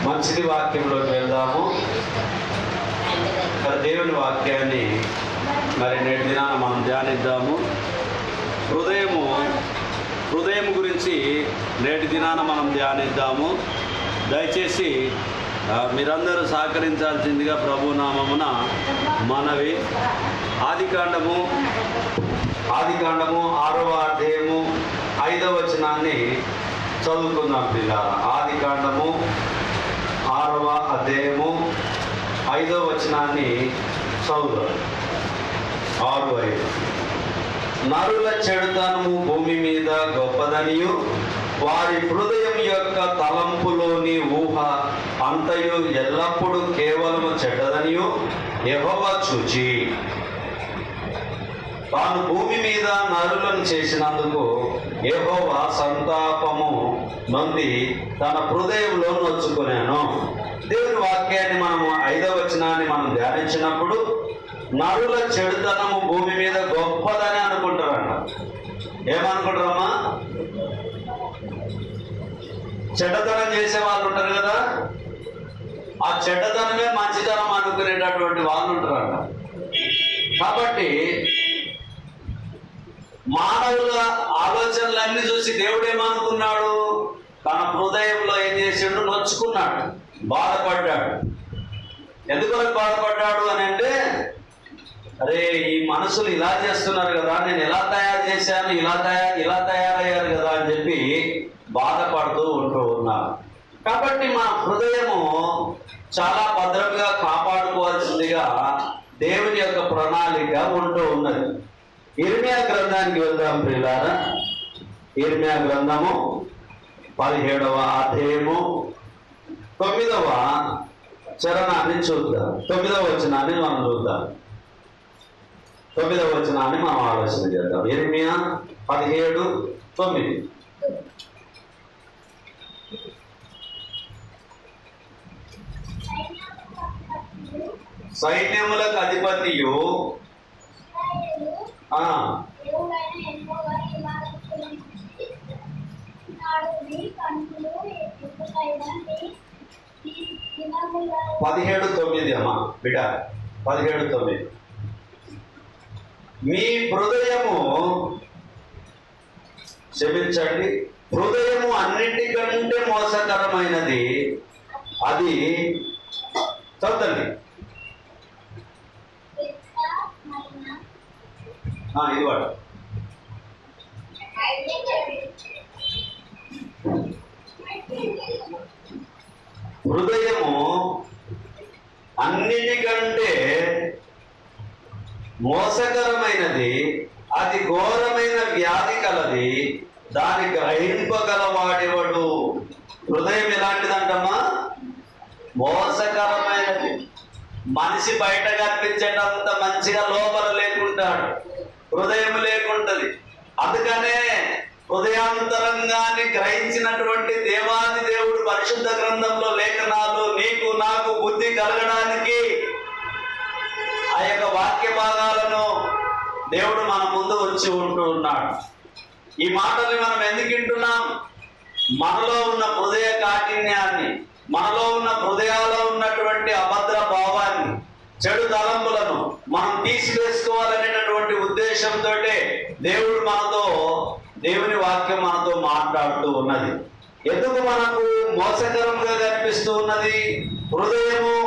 మంచిది, వాక్యంలోకి వెళ్దాము. దేవుని వాక్యాన్ని మరి నేటి దినాన మనం ధ్యానిద్దాము. హృదయం గురించి నేటి దినాన మనం ధ్యానిద్దాము. దయచేసి మీరందరూ సహకరించాల్సిందిగా ప్రభు నామమున మనవి. ఆదికాండము 6వ అధ్యాయము 5వ వచనాన్ని చదువుకుందాం పిల్లారా. ఆదికాండము 6వ అధ్యాయము 5వ వచనాన్ని చదువుదాం. 6:5. నరుల చెడుతనము భూమి మీద గొప్పదనియు, వారి హృదయం యొక్క తలంపులోని ఊహ అంతయు ఎల్లప్పుడూ కేవలము చెడ్డదనియు యెహోవా చూచి, తాను భూమి మీద నరులను చేసినందుకు యెహోవా సంతాపము నొంది తన హృదయంలో నొచ్చుకున్నాను. దేవుని వాక్యాన్ని మనము 5వ వచనాన్ని మనం ధ్యానించినప్పుడు నరుల చెడుతనము భూమి మీద గొప్పదని అనుకుంటారంట. ఏమనుకుంటారమ్మా? చెడ్డతనం చేసే వాళ్ళు ఉంటారు కదా, ఆ చెడ్డతనమే మంచితనం అనుకునేటటువంటి వాళ్ళు ఉంటారంట. కాబట్టి మానవుల ఆలోచనలన్నీ చూసి దేవుడు ఏమనుకున్నాడు? తన హృదయంలో ఏం చేసిండు? నొచ్చుకున్నాడు, బాధపడ్డాడు. ఎందుకు బాధపడ్డాడు అని అంటే, అరే ఈ మనుషులు ఇలా చేస్తున్నారు కదా, నేను ఎలా తయారు చేశాను, ఇలా తయారయ్యారు కదా అని చెప్పి బాధపడుతూ ఉంటూ ఉన్నారు. కాబట్టి మా హృదయము చాలా భద్రంగా కాపాడుకోవాల్సిందిగా దేవుని యొక్క ప్రణాళిక ఉంటూ ఉన్నది. ఇర్మియా గ్రంథానికి వెళ్దాం ప్రియులారా. ఇర్మియా గ్రంథము 17వ అధ్యాయము 9వ చరణాన్ని చూద్దాం. 9వ వచనాన్ని మనం చూద్దాం. 9వ వచనాన్ని మనం ఆలోచన చేద్దాం. ఇర్మియా 17:9. సైన్యములకు అధిపతియు పదిహేడు 9 అమ్మా బిడ్డ, 17:9. మీ హృదయము క్షమించండి, హృదయము అన్నిటికంటే మోసకరమైనది, అది చదువుతండి. ఇది వాడు హృదయము అన్నిటికంటే మోసకరమైనది, అది ఘోరమైన వ్యాధి కలది, దాని గ్రహింపగలవాడేవాడు. హృదయం ఎలాంటిదంటమ్మా? మోసకరమైనది. మనిషి బయట కనిపించేటంత మంచిగా లోపల లేకుంటాడు, హృదయం లేకుంటది. అందుకనే హృదయాంతరంగాన్ని గ్రహించినటువంటి దేవాది దేవుడు పరిశుద్ధ గ్రంథంలో లేఖనాలు నీకు నాకు బుద్ధి కలగడానికి ఆ యొక్క వాక్య భాగాలను దేవుడు మన ముందు వచ్చి ఉంటూ ఉన్నాడు. ఈ మాటల్ని మనం ఎందుకు వింటున్నాం? మనలో ఉన్న హృదయ కాఠిన్యాన్ని, మనలో ఉన్న హృదయాల్లో ఉన్నటువంటి అభద్ర భావాన్ని, చెడు తలంపులను మనం తీసివేసుకోవాలనేటటువంటి ఉద్దేశంతో దేవుని వాక్యం మనతో మాట్లాడుతూ ఉన్నది. ఎందుకు మనకు మోసకరంగా కనిపిస్తూ ఉన్నది? హృదయము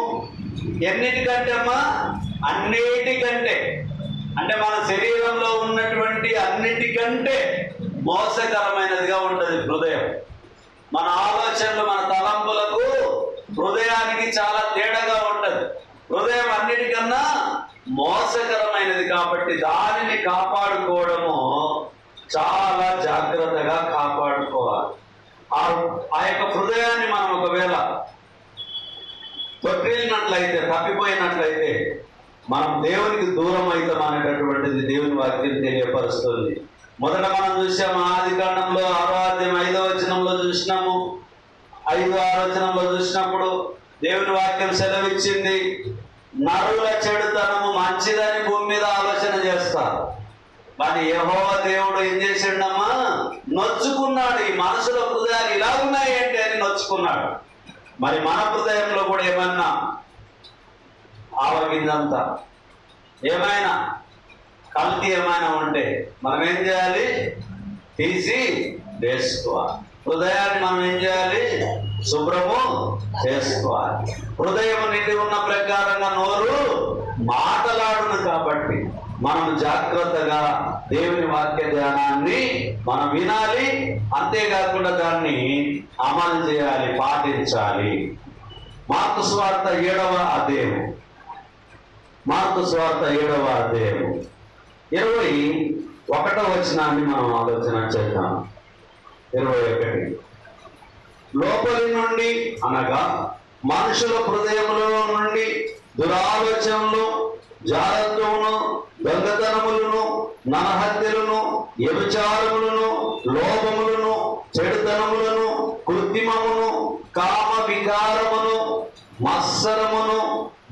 ఎన్నిటికంటే అమ్మా? అన్నిటికంటే, అంటే మన శరీరంలో ఉన్నటువంటి అన్నిటికంటే మోసకరమైనదిగా ఉంటుంది హృదయం. మన ఆలోచనలు, మన తలంపులకు హృదయానికి చాలా తేడాగా ఉంటుంది. హృదయం అన్నిటికన్నా మోసకరమైనది కాబట్టి దానిని కాపాడుకోవడము చాలా జాగ్రత్తగా కాపాడుకోవాలి. ఆ యొక్క హృదయాన్ని మనం ఒకవేళ తొట్టిల్లినట్లయితే, తప్పిపోయినట్లయితే మనం దేవునికి దూరం అవుతాం అనేటటువంటిది దేవుని వాక్యం తెలియపరుస్తుంది. మొదట మనం చూసాము ఆదికాండంలో 6వ అధ్యాయం 5వ వచనంలో చూసినాము. 5-6 వచనంలో చూసినప్పుడు దేవుని వాక్యం సెలవిచ్చింది, నరుల చెడుతనము మంచిదని భూమి మీద ఆలోచన చేస్తారు, కానీ యెహోవా దేవుడు ఏం చేసిండమ్మా? నొచ్చుకున్నాడు. ఈ మనసులో హృదయాలు ఇలా ఉన్నాయి అంటే అని నొచ్చుకున్నాడు. మరి మన హృదయంలో కూడా ఏమన్నా ఆవగిందంత ఏమైనా కల్తీ ఏమైనా ఉంటే మనం ఏం చేయాలి? తీసి వేసుకోవాలి. హృదయాన్ని మనం ఏం చేయాలి? శుభ్రము చేసుకోవాలి. హృదయం నిండి ఉన్న ప్రకారంగా నోరు మాటలాడును కాబట్టి మనం జాగ్రత్తగా దేవుని వాక్య ధ్యానాన్ని మనం వినాలి. అంతేకాకుండా దాన్ని అమలు చేయాలి, పాటించాలి. మార్కు సువార్త 7వ అధ్యాయం 21వ వచనాన్ని మనం ఆలోచన చేద్దాం. 21. లోపలి నుండి అనగా మనుషుల హృదయములో నుండి దురాలోచనలు, జారత్వమును, దొంగతనములను, నరహత్యలను, వ్యభిచారములను, లోభములను, చెడుతనములను, కృత్రిమమును, కామ వికారమును, మత్సరమును,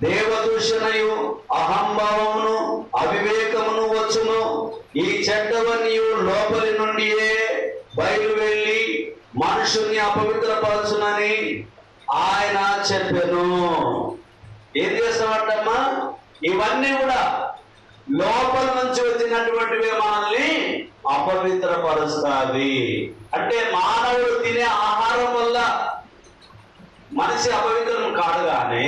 దేవదూషణయు, అహంభావమును, అవివేకమును వచ్చును. ఈ చెడ్డవన్నీ లోపలి నుండియే బయలు వెళ్ళి మనుషుల్ని అపవిత్రపరచునని ఆయన చెప్పెను. ఏం చేస్తామంటమ్మా? ఇవన్నీ కూడా లోపల నుంచి వచ్చినటువంటివి మనల్ని అపవిత్రపరుస్తాయి. అంటే మానవుడు తినే ఆహారం వల్ల మనిషి అపవిత్రం కాదు, కానీ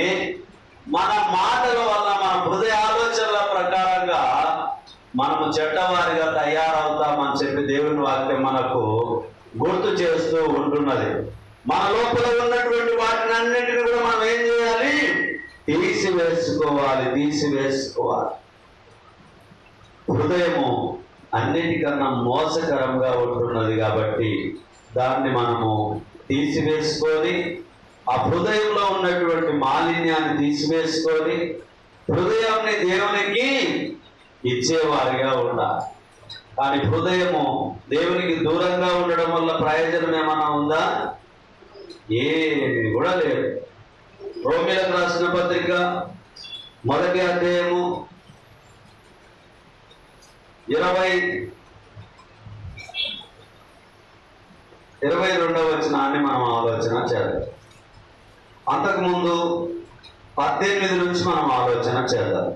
మన మాటల వల్ల, మన హృదయ ఆలోచనల ప్రకారంగా మనము చెడ్డవారిగా తయారవుతామని చెప్పి దేవుని వాక్యం మనకు గుర్తు చేస్తూ ఉంటున్నది. మన లోపల ఉన్నటువంటి వాటిని అన్నింటినీ కూడా మనం ఏం చేయాలి? తీసివేసుకోవాలి. హృదయము అన్నిటికన్నా మోసకరంగా ఉంటున్నది కాబట్టి దాన్ని మనము తీసివేసుకొని, ఆ హృదయంలో ఉన్నటువంటి మాలిన్యాన్ని తీసివేసుకొని హృదయాన్ని దేవునికి ఇచ్చేవారిగా ఉండాలి. కానీ హృదయము దేవునికి దూరంగా ఉండడం వల్ల ప్రయోజనం ఏమన్నా ఉందా? ఏమి కూడా లేదు. రోమీయులకు రాసిన పత్రిక 1వ అధ్యాయము 22వ వచనాన్ని మనం ఆలోచన చేద్దాం. అంతకుముందు 18 నుంచి మనం ఆలోచన చేద్దాం.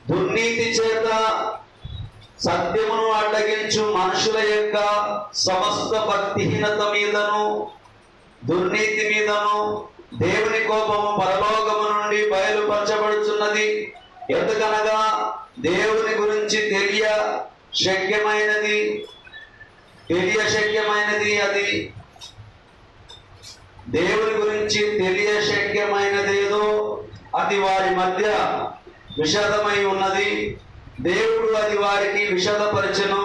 దుర్నీతి చేత సత్యమును అడ్డగించు మనుషుల యొక్క సమస్త భక్తిహీనత మీదను, దుర్నీతి మీదను దేవుని కోపము పరలోకము నుండి బయలుపరచబడుచున్నది. ఎందుకనగా దేవుని గురించి తెలియ శక్యమైనది అది దేవుని గురించి తెలియశక్యమైనదేదో అది వారి మధ్య విషదమై ఉన్నది. దేవుడు అది వారికి విషదపరచెను.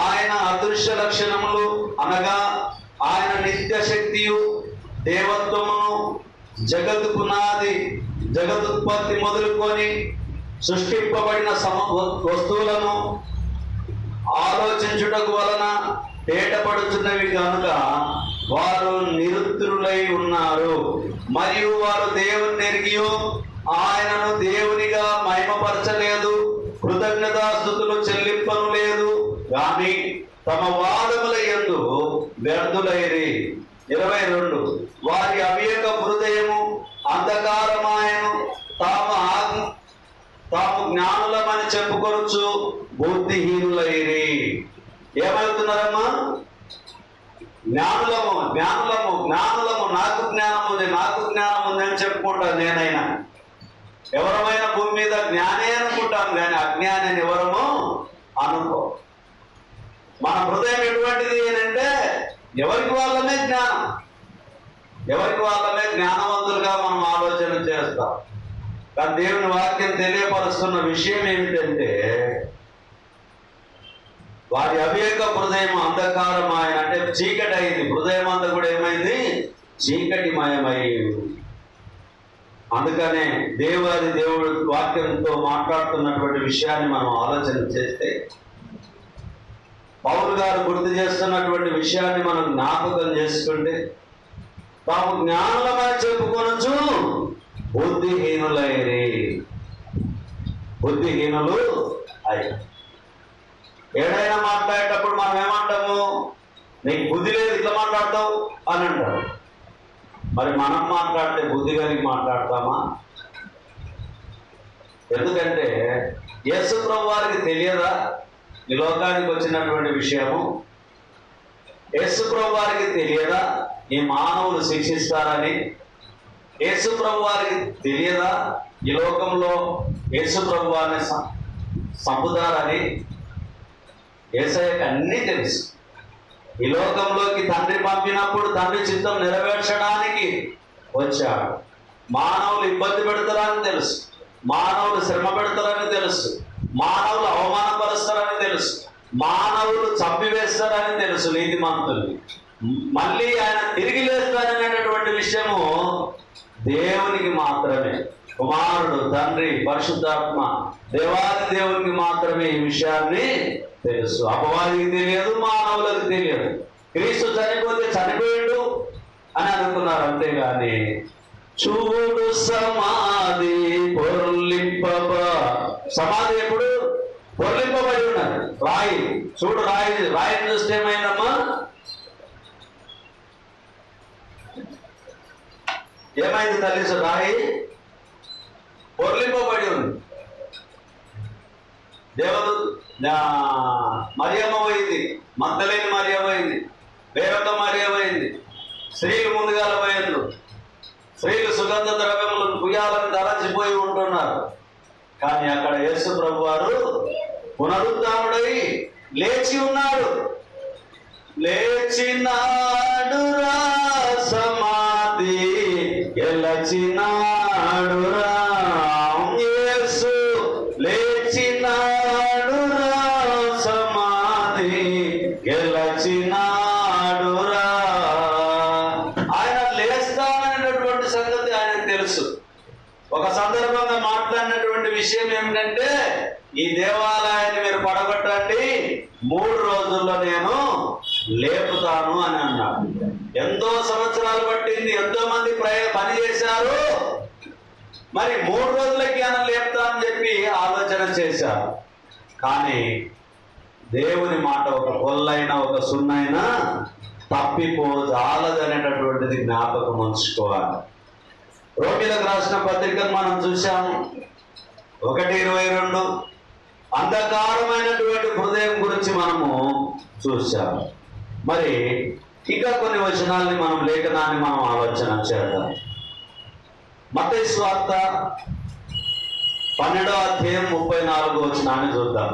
ఆయన అదృశ్య లక్షణములు అనగా ఆయన నిత్య శక్తియు, దేవత్వమును, జగదుత్పత్తి మొదలుకొని సృష్టింపబడిన వస్తువులను ఆలోచించుటకు వలన తేటపడుతున్నవి కనుక వారు నిరుత్తరులై ఉన్నారు. మరియు వారు దేవుని ఎరిగియో ఆయనను దేవునిగా మహిమపరచలేదు, కృతజ్ఞతాస్తుతులు చెల్లింపను లేదు, కానీ తమ వాదముల యందు వ్యర్థులైరి. 22. వారి అవివేక హృదయము అంధకారమాయను, తాము జ్ఞానులమని చెప్పుకొనొచ్చు బుద్ధిహీనులైరి. ఏమవుతున్నారమ్మా? జ్ఞానులము, నాకు జ్ఞానం ఉంది అని చెప్పుకుంటాను. నేనైనా ఎవరమైనా భూమి మీద జ్ఞానే అనుకుంటాను, కానీ అజ్ఞాని అని ఎవరము అనుకో. మన హృదయం ఎటువంటిది అంటే ఎవరికి వాళ్ళమే జ్ఞానవంతులుగా మనం ఆలోచన చేస్తాం. కానీ దేవుని వాక్యం తెలియపరుస్తున్న విషయం ఏమిటంటే వారి అవివేక హృదయం అంధకారమాయన, అంటే చీకటి అయింది. హృదయం అంతా కూడా ఏమైంది? చీకటిమయమైంది. అందుకనే దేవుడు వాక్యంతో మాట్లాడుతున్నటువంటి విషయాన్ని మనం ఆలోచన చేస్తే, పౌలు గారు గుర్తు చేస్తున్నటువంటి విషయాన్ని మనం జ్ఞాపకం చేసుకుంటే, తాము జ్ఞానులమని చెప్పుకొనొచ్చు బుద్ధిహీనులు అయి. ఏడైనా మాట్లాడేటప్పుడు మనం ఏమంటాము? నీకు బుద్ధి లేదు, ఇట్లా మాట్లాడతావు అని అంటారు. మరి మనం మాట్లాడితే బుద్ధి కలిగి మాట్లాడతామా? ఎందుకంటే యేసు ప్రభు వారికి తెలియదా ఈ లోకానికి వచ్చినటువంటి విషయము? యేసు ప్రభు వారికి తెలియదా ఈ మానవులు శిక్షిస్తారని? యేసు ప్రభు వారికి తెలియదా ఈ లోకంలో యేసు ప్రభు వారిని చంపుతారని? యేసయ్యకి అన్నీ తెలుసు. ఈ లోకంలోకి తండ్రి పంపినప్పుడు తండ్రి చిత్తం నెరవేర్చడానికి వచ్చాడు. మానవులు ఇబ్బంది పెడతారని తెలుసు, మానవులు శ్రమ పెడతారని తెలుసు, మానవులు అవమానపరుస్తారని తెలుసు, మానవులు చంపివేస్తారని తెలుసు నీతిమంతుల్ని. మళ్ళీ ఆయన తిరిగి లేస్తారనేటటువంటి విషయము దేవునికి మాత్రమే, కుమారుడు, తండ్రి, పరిశుద్ధాత్మ, దేవాది దేవునికి మాత్రమే ఈ విషయాన్ని తెలుసు. అపవాదికి తెలియదు, మానవులకు తెలియదు. క్రీస్తు చనిపోతే చనిపోయిండు అని అనుకున్నారు, అంతేగాని చూడు సమాధి సమాధి ఎప్పుడు పొర్లింపబడి ఉన్నది. రాయి చూడు, రాయిని చూస్తే ఏమైందమ్మా? ఏమైంది తల్లి? రాయి పొర్లింపబడి ఉంది. దేవదూత మరియమ్మ పోయింది, మగ్దలేని మరియమ్మ పోయింది, వేరొక మరియమ్మ పోయింది. స్త్రీలు ముందుగా పోయిండ్రు. స్త్రీలు సుగంధ ద్రవ్యములను పుయ్యాలని తలచిపోయి ఉంటున్నారు. కానీ అక్కడ యేసు ప్రభు వారు పునరుద్ధానుడై లేచి ఉన్నాడు. లేచినాడు రా సమాధి గెలచినాడు రా యేసు, లేచినాడు రా సమాధి గెలచినాడు రా. ఆయన లేస్తాననేటటువంటి సంగతి ఆయనకు తెలుసు. ఒక సందర్భంగా మాట్లాడినటువంటి విషయం ఏమిటంటే, ఈ దేవాలయాన్ని మీరు పడగొట్టండి, 3 రోజుల్లో నేను లేపుతాను అని అన్నాడు. ఎంతో సంవత్సరాలు పట్టింది, ఎంతో మంది పని చేశారు. మరి 3 రోజులకి ఆయన లేపుతా అని చెప్పి ఆలోచన చేశారు. కానీ దేవుని మాట ఒక పొల్లైనా ఒక సున్నైనా తప్పిపోజాలదనేటటువంటిది జ్ఞాపకం ఉంచుకోవాలి. రోమిలకు రాసిన పత్రికను మనం చూసాము, 1:22. అంధకారమైనటువంటి హృదయం గురించి మనము చూసాము. మరి ఇంకా కొన్ని వచనాల్ని మనం లేఖనాన్ని మనం ఆలోచన చేద్దాం. మత్తయి సువార్త 12వ అధ్యాయం 34వ వచనాన్ని చూద్దాం.